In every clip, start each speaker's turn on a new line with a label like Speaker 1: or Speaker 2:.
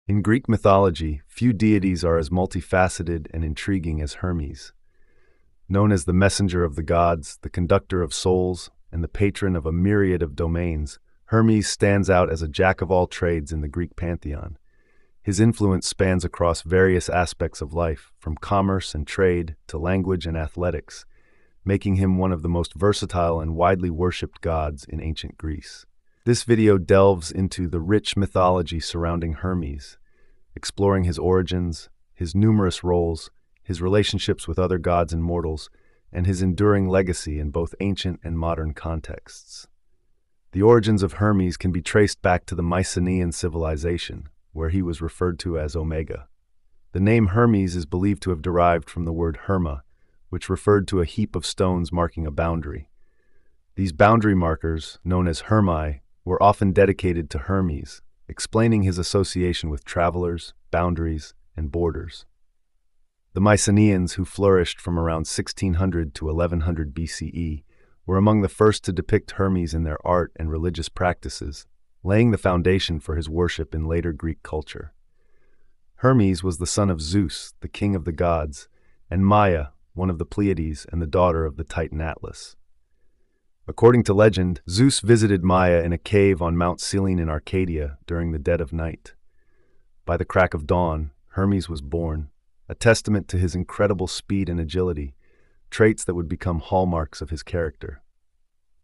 Speaker 1: In Greek mythology, few deities are as multifaceted and intriguing as Hermes. Known as the messenger of the gods, the conductor of souls, and the patron of a myriad of domains, Hermes stands out as a jack-of-all-trades in the Greek pantheon. His influence spans across various aspects of life, from commerce and trade to language and athletics, making him one of the most versatile and widely worshipped gods in ancient Greece. This video delves into the rich mythology surrounding Hermes, exploring his origins, his numerous roles, his relationships with other gods and mortals, and his enduring legacy in both ancient and modern contexts. The origins of Hermes can be traced back to the Mycenaean civilization, where he was referred to as Omega. The name Hermes is believed to have derived from the word Herma, which referred to a heap of stones marking a boundary. These boundary markers, known as Hermae, were often dedicated to Hermes, explaining his association with travelers, boundaries, and borders. The Mycenaeans, who flourished from around 1600 to 1100 BCE, were among the first to depict Hermes in their art and religious practices, laying the foundation for his worship in later Greek culture. Hermes was the son of Zeus, the king of the gods, and Maia, one of the Pleiades and the daughter of the Titan Atlas. According to legend, Zeus visited Maia in a cave on Mount Selene in Arcadia during the dead of night. By the crack of dawn, Hermes was born, a testament to his incredible speed and agility, traits that would become hallmarks of his character.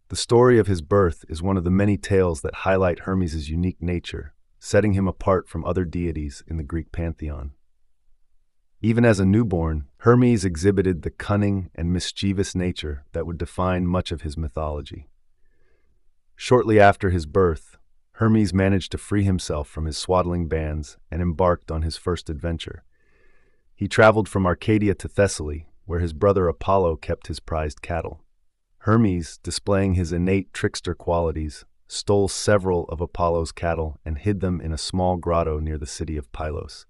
Speaker 1: The story of his birth is one of the many tales that highlight Hermes' unique nature, setting him apart from other deities in the Greek pantheon. Even as a newborn, Hermes exhibited the cunning and mischievous nature that would define much of his mythology. Shortly after his birth, Hermes managed to free himself from his swaddling bands and embarked on his first adventure. He traveled from Arcadia to Thessaly, where his brother Apollo kept his prized cattle. Hermes, displaying his innate trickster qualities, stole several of Apollo's cattle and hid them in a small grotto near the city of Pylos.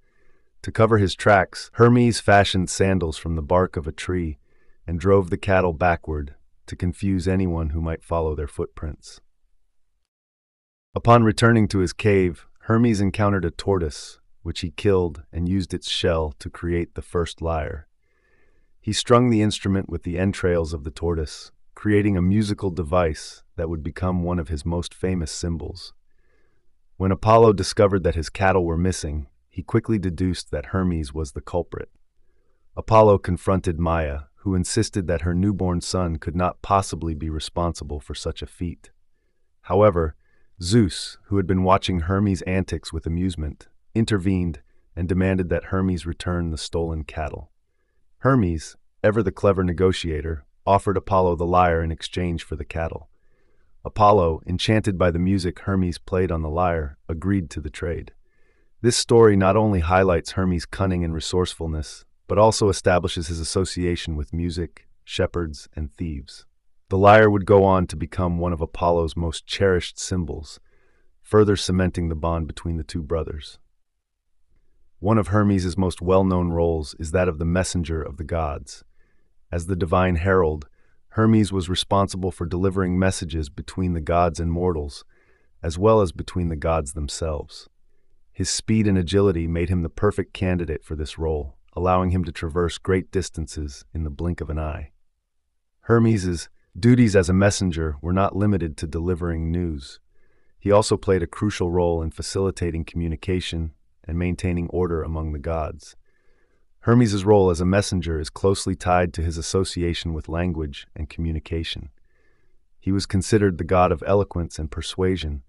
Speaker 1: To cover his tracks, Hermes fashioned sandals from the bark of a tree and drove the cattle backward to confuse anyone who might follow their footprints. Upon returning to his cave, Hermes encountered a tortoise, which he killed and used its shell to create the first lyre. He strung the instrument with the entrails of the tortoise, creating a musical device that would become one of his most famous symbols. When Apollo discovered that his cattle were missing, he quickly deduced that Hermes was the culprit. Apollo confronted Maia, who insisted that her newborn son could not possibly be responsible for such a feat. However, Zeus, who had been watching Hermes' antics with amusement, intervened and demanded that Hermes return the stolen cattle. Hermes, ever the clever negotiator, offered Apollo the lyre in exchange for the cattle. Apollo, enchanted by the music Hermes played on the lyre, agreed to the trade. This story not only highlights Hermes' cunning and resourcefulness, but also establishes his association with music, shepherds, and thieves. The lyre would go on to become one of Apollo's most cherished symbols, further cementing the bond between the two brothers. One of Hermes' most well-known roles is that of the messenger of the gods. As the divine herald, Hermes was responsible for delivering messages between the gods and mortals, as well as between the gods themselves. His speed and agility made him the perfect candidate for this role, allowing him to traverse great distances in the blink of an eye. Hermes' duties as a messenger were not limited to delivering news. He also played a crucial role in facilitating communication and maintaining order among the gods. Hermes' role as a messenger is closely tied to his association with language and communication. He was considered the god of eloquence and persuasion,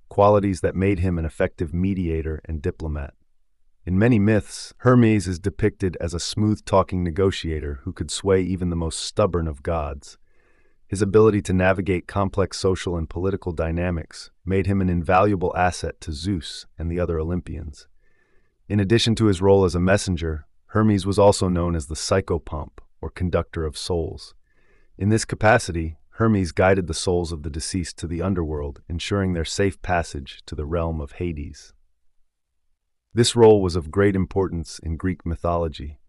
Speaker 1: qualities that made him an effective mediator and diplomat. In many myths, Hermes is depicted as a smooth-talking negotiator who could sway even the most stubborn of gods. His ability to navigate complex social and political dynamics made him an invaluable asset to Zeus and the other Olympians. In addition to his role as a messenger, Hermes was also known as the psychopomp, or conductor of souls. In this capacity, Hermes guided the souls of the deceased to the underworld, ensuring their safe passage to the realm of Hades. This role was of great importance in Greek mythology,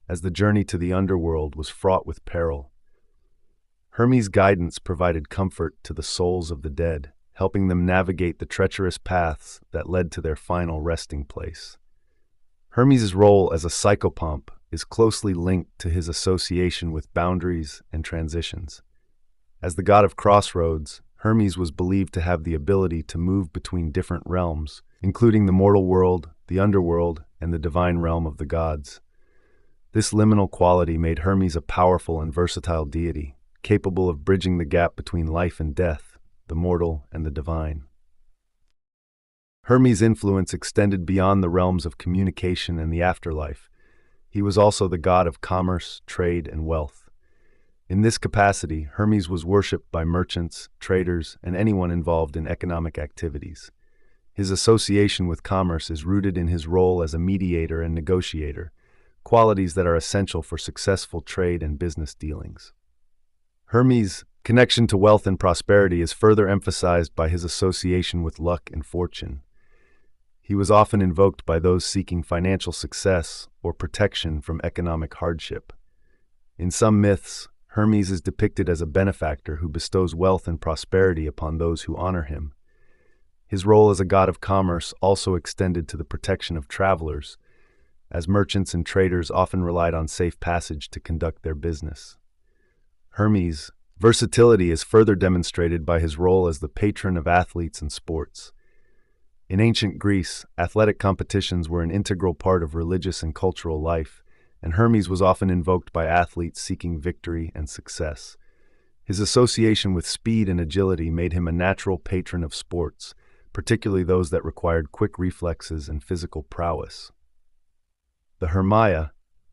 Speaker 1: as the journey to the underworld was fraught with peril. Hermes' guidance provided comfort to the souls of the dead, helping them navigate the treacherous paths that led to their final resting place. Hermes' role as a psychopomp is closely linked to his association with boundaries and transitions. As the god of crossroads, Hermes was believed to have the ability to move between different realms, including the mortal world, the underworld, and the divine realm of the gods. This liminal quality made Hermes a powerful and versatile deity, capable of bridging the gap between life and death, the mortal and the divine. Hermes' influence extended beyond the realms of communication and the afterlife. He was also the god of commerce, trade, and wealth. In this capacity, Hermes was worshipped by merchants, traders, and anyone involved in economic activities. His association with commerce is rooted in his role as a mediator and negotiator, qualities that are essential for successful trade and business dealings. Hermes' connection to wealth and prosperity is further emphasized by his association with luck and fortune. He was often invoked by those seeking financial success or protection from economic hardship. In some myths, Hermes is depicted as a benefactor who bestows wealth and prosperity upon those who honor him. His role as a god of commerce also extended to the protection of travelers, as merchants and traders often relied on safe passage to conduct their business. Hermes' versatility is further demonstrated by his role as the patron of athletes and sports. In ancient Greece, athletic competitions were an integral part of religious and cultural life, and Hermes was often invoked by athletes seeking victory and success. His association with speed and agility made him a natural patron of sports, particularly those that required quick reflexes and physical prowess. The Hermaia,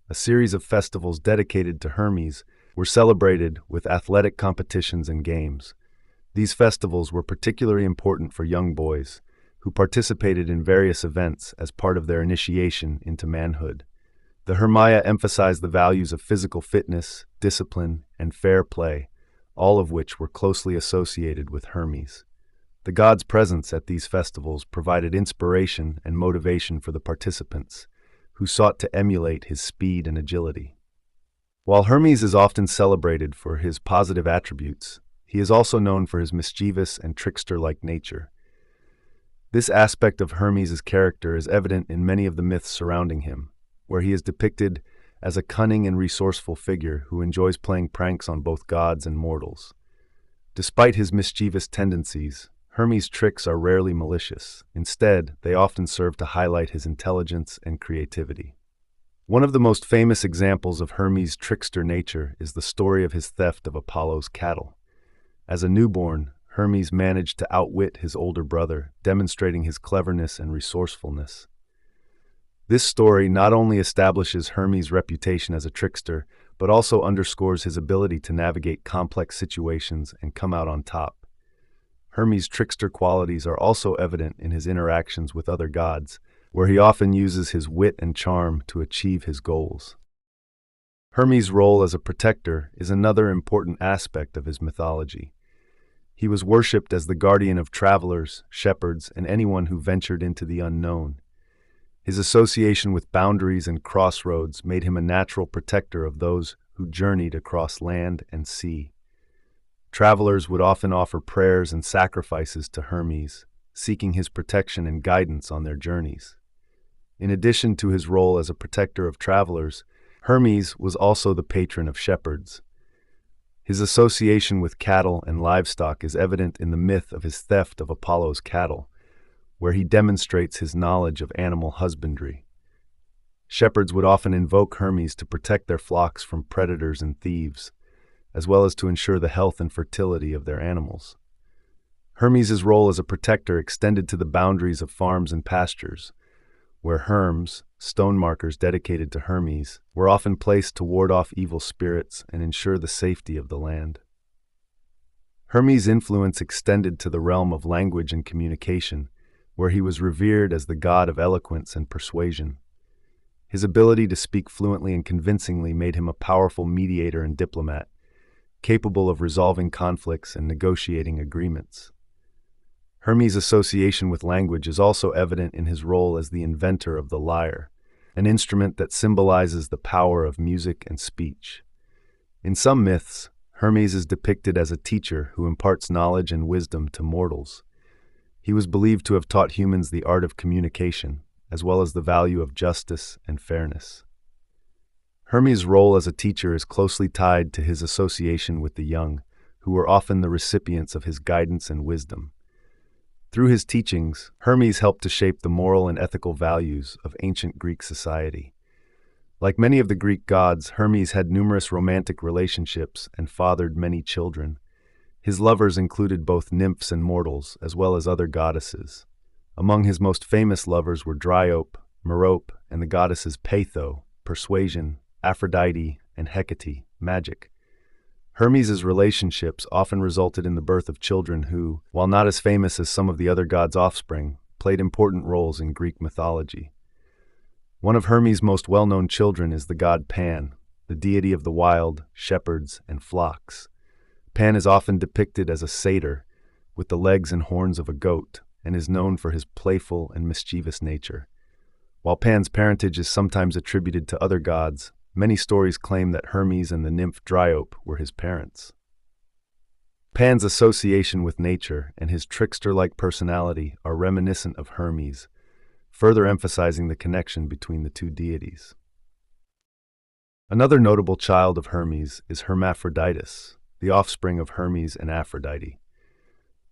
Speaker 1: a series of festivals dedicated to Hermes, were celebrated with athletic competitions and games. These festivals were particularly important for young boys, who participated in various events as part of their initiation into manhood. The Hermaia emphasized the values of physical fitness, discipline, and fair play, all of which were closely associated with Hermes. The god's presence at these festivals provided inspiration and motivation for the participants, who sought to emulate his speed and agility. While Hermes is often celebrated for his positive attributes, he is also known for his mischievous and trickster-like nature. This aspect of Hermes' character is evident in many of the myths surrounding him, where he is depicted as a cunning and resourceful figure who enjoys playing pranks on both gods and mortals. Despite his mischievous tendencies, Hermes' tricks are rarely malicious. Instead, they often serve to highlight his intelligence and creativity. One of the most famous examples of Hermes' trickster nature is the story of his theft of Apollo's cattle. As a newborn, Hermes managed to outwit his older brother, demonstrating his cleverness and resourcefulness. This story not only establishes Hermes' reputation as a trickster, but also underscores his ability to navigate complex situations and come out on top. Hermes' trickster qualities are also evident in his interactions with other gods, where he often uses his wit and charm to achieve his goals. Hermes' role as a protector is another important aspect of his mythology. He was worshipped as the guardian of travelers, shepherds, and anyone who ventured into the unknown. His association with boundaries and crossroads made him a natural protector of those who journeyed across land and sea. Travelers would often offer prayers and sacrifices to Hermes, seeking his protection and guidance on their journeys. In addition to his role as a protector of travelers, Hermes was also the patron of shepherds. His association with cattle and livestock is evident in the myth of his theft of Apollo's cattle, where he demonstrates his knowledge of animal husbandry. Shepherds would often invoke Hermes to protect their flocks from predators and thieves, as well as to ensure the health and fertility of their animals. Hermes' role as a protector extended to the boundaries of farms and pastures, where Hermes, stone markers dedicated to Hermes, were often placed to ward off evil spirits and ensure the safety of the land. Hermes' influence extended to the realm of language and communication, where he was revered as the god of eloquence and persuasion. His ability to speak fluently and convincingly made him a powerful mediator and diplomat, capable of resolving conflicts and negotiating agreements. Hermes' association with language is also evident in his role as the inventor of the lyre, an instrument that symbolizes the power of music and speech. In some myths, Hermes is depicted as a teacher who imparts knowledge and wisdom to mortals. He was believed to have taught humans the art of communication, as well as the value of justice and fairness. Hermes' role as a teacher is closely tied to his association with the young, who were often the recipients of his guidance and wisdom. Through his teachings, Hermes helped to shape the moral and ethical values of ancient Greek society. Like many of the Greek gods, Hermes had numerous romantic relationships and fathered many children. His lovers included both nymphs and mortals, as well as other goddesses. Among his most famous lovers were Dryope, Merope, and the goddesses Peitho, persuasion, Aphrodite, and Hecate, magic. Hermes' relationships often resulted in the birth of children who, while not as famous as some of the other gods' offspring, played important roles in Greek mythology. One of Hermes' most well-known children is the god Pan, the deity of the wild, shepherds, and flocks. Pan is often depicted as a satyr, with the legs and horns of a goat, and is known for his playful and mischievous nature. While Pan's parentage is sometimes attributed to other gods, many stories claim that Hermes and the nymph Dryope were his parents. Pan's association with nature and his trickster-like personality are reminiscent of Hermes, further emphasizing the connection between the two deities. Another notable child of Hermes is Hermaphroditus, the offspring of Hermes and Aphrodite.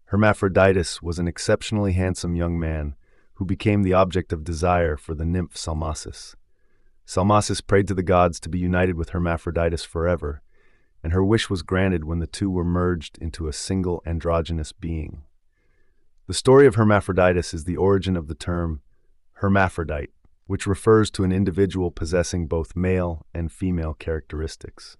Speaker 1: Hermaphroditus was an exceptionally handsome young man who became the object of desire for the nymph Salmacis. Salmacis prayed to the gods to be united with Hermaphroditus forever, and her wish was granted when the two were merged into a single androgynous being. The story of Hermaphroditus is the origin of the term hermaphrodite, which refers to an individual possessing both male and female characteristics.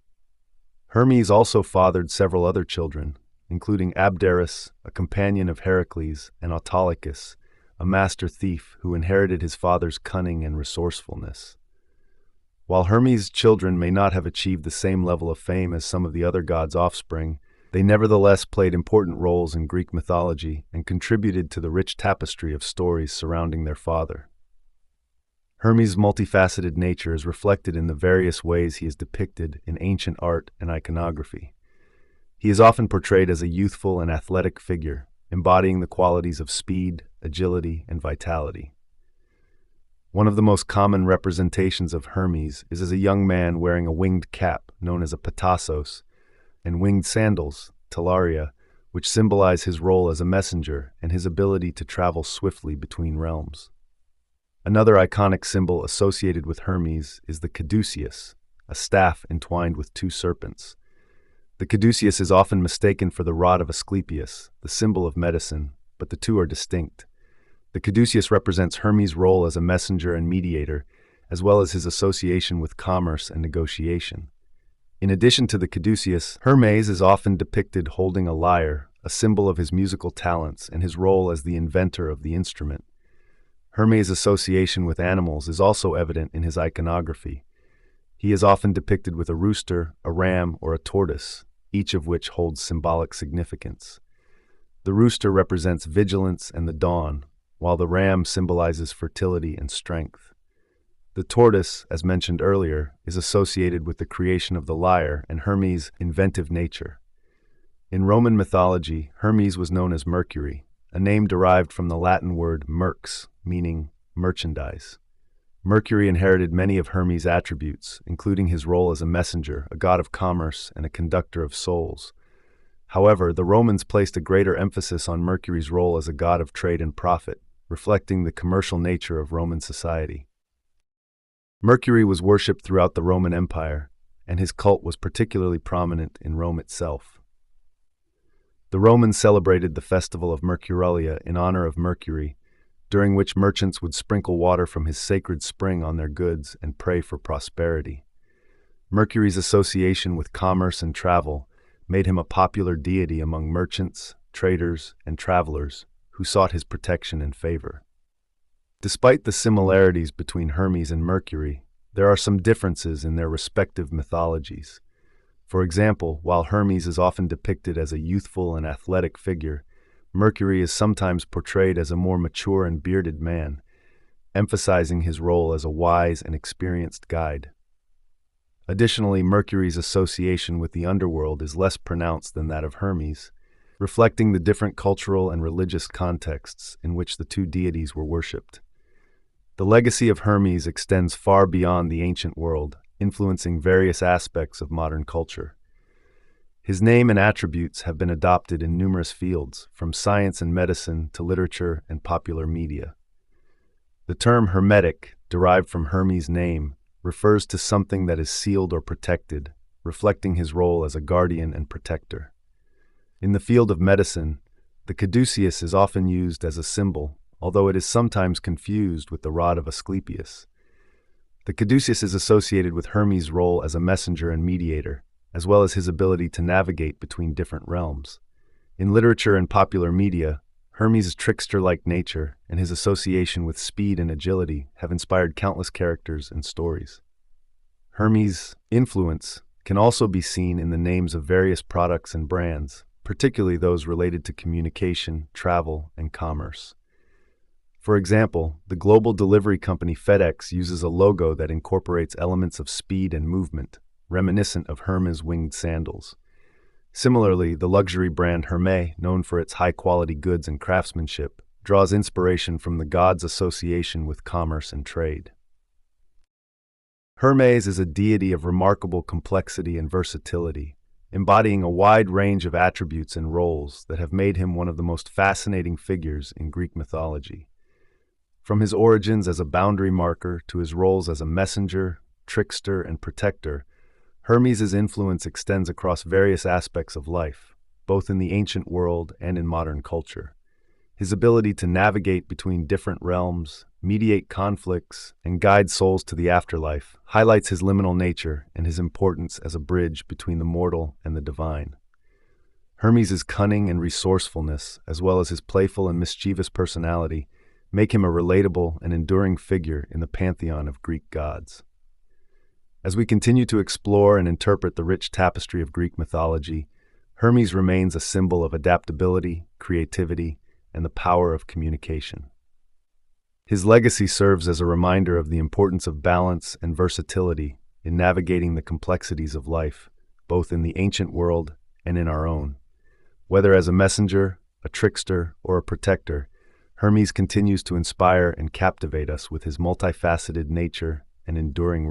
Speaker 1: Hermes also fathered several other children, including Abderus, a companion of Heracles, and Autolycus, a master thief who inherited his father's cunning and resourcefulness. While Hermes' children may not have achieved the same level of fame as some of the other gods' offspring, they nevertheless played important roles in Greek mythology and contributed to the rich tapestry of stories surrounding their father. Hermes' multifaceted nature is reflected in the various ways he is depicted in ancient art and iconography. He is often portrayed as a youthful and athletic figure, embodying the qualities of speed, agility, and vitality. One of the most common representations of Hermes is as a young man wearing a winged cap known as a petasos, and winged sandals, talaria, which symbolize his role as a messenger and his ability to travel swiftly between realms. Another iconic symbol associated with Hermes is the caduceus, a staff entwined with two serpents. The caduceus is often mistaken for the rod of Asclepius, the symbol of medicine, but the two are distinct. The caduceus represents Hermes' role as a messenger and mediator, as well as his association with commerce and negotiation. In addition to the caduceus, Hermes is often depicted holding a lyre, a symbol of his musical talents and his role as the inventor of the instrument. Hermes' association with animals is also evident in his iconography. He is often depicted with a rooster, a ram, or a tortoise, each of which holds symbolic significance. The rooster represents vigilance and the dawn, while the ram symbolizes fertility and strength. The tortoise, as mentioned earlier, is associated with the creation of the lyre and Hermes' inventive nature. In Roman mythology, Hermes was known as Mercury, a name derived from the Latin word merx, meaning merchandise. Mercury inherited many of Hermes' attributes, including his role as a messenger, a god of commerce, and a conductor of souls. However, the Romans placed a greater emphasis on Mercury's role as a god of trade and profit, reflecting the commercial nature of Roman society. Mercury was worshipped throughout the Roman Empire, and his cult was particularly prominent in Rome itself. The Romans celebrated the festival of Mercurialia in honor of Mercury, during which merchants would sprinkle water from his sacred spring on their goods and pray for prosperity. Mercury's association with commerce and travel made him a popular deity among merchants, traders, and travelers who sought his protection and favor. Despite the similarities between Hermes and Mercury, there are some differences in their respective mythologies. For example, while Hermes is often depicted as a youthful and athletic figure, Mercury is sometimes portrayed as a more mature and bearded man, emphasizing his role as a wise and experienced guide. Additionally, Mercury's association with the underworld is less pronounced than that of Hermes, reflecting the different cultural and religious contexts in which the two deities were worshipped. The legacy of Hermes extends far beyond the ancient world, influencing various aspects of modern culture. His name and attributes have been adopted in numerous fields, from science and medicine to literature and popular media. The term hermetic, derived from Hermes' name, refers to something that is sealed or protected, reflecting his role as a guardian and protector. In the field of medicine, the caduceus is often used as a symbol, although it is sometimes confused with the rod of Asclepius. The caduceus is associated with Hermes' role as a messenger and mediator, as well as his ability to navigate between different realms. In literature and popular media, Hermes' trickster-like nature and his association with speed and agility have inspired countless characters and stories. Hermes' influence can also be seen in the names of various products and brands, particularly those related to communication, travel, and commerce. For example, the global delivery company FedEx uses a logo that incorporates elements of speed and movement, reminiscent of Hermes' winged sandals. Similarly, the luxury brand Hermes, known for its high-quality goods and craftsmanship, draws inspiration from the god's association with commerce and trade. Hermes is a deity of remarkable complexity and versatility, embodying a wide range of attributes and roles that have made him one of the most fascinating figures in Greek mythology. From his origins as a boundary marker to his roles as a messenger, trickster, and protector, Hermes' influence extends across various aspects of life, both in the ancient world and in modern culture. His ability to navigate between different realms, mediate conflicts, and guide souls to the afterlife highlights his liminal nature and his importance as a bridge between the mortal and the divine. Hermes' cunning and resourcefulness, as well as his playful and mischievous personality, make him a relatable and enduring figure in the pantheon of Greek gods. As we continue to explore and interpret the rich tapestry of Greek mythology, Hermes remains a symbol of adaptability, creativity, and the power of communication. His legacy serves as a reminder of the importance of balance and versatility in navigating the complexities of life, both in the ancient world and in our own. Whether as a messenger, a trickster, or a protector, Hermes continues to inspire and captivate us with his multifaceted nature and enduring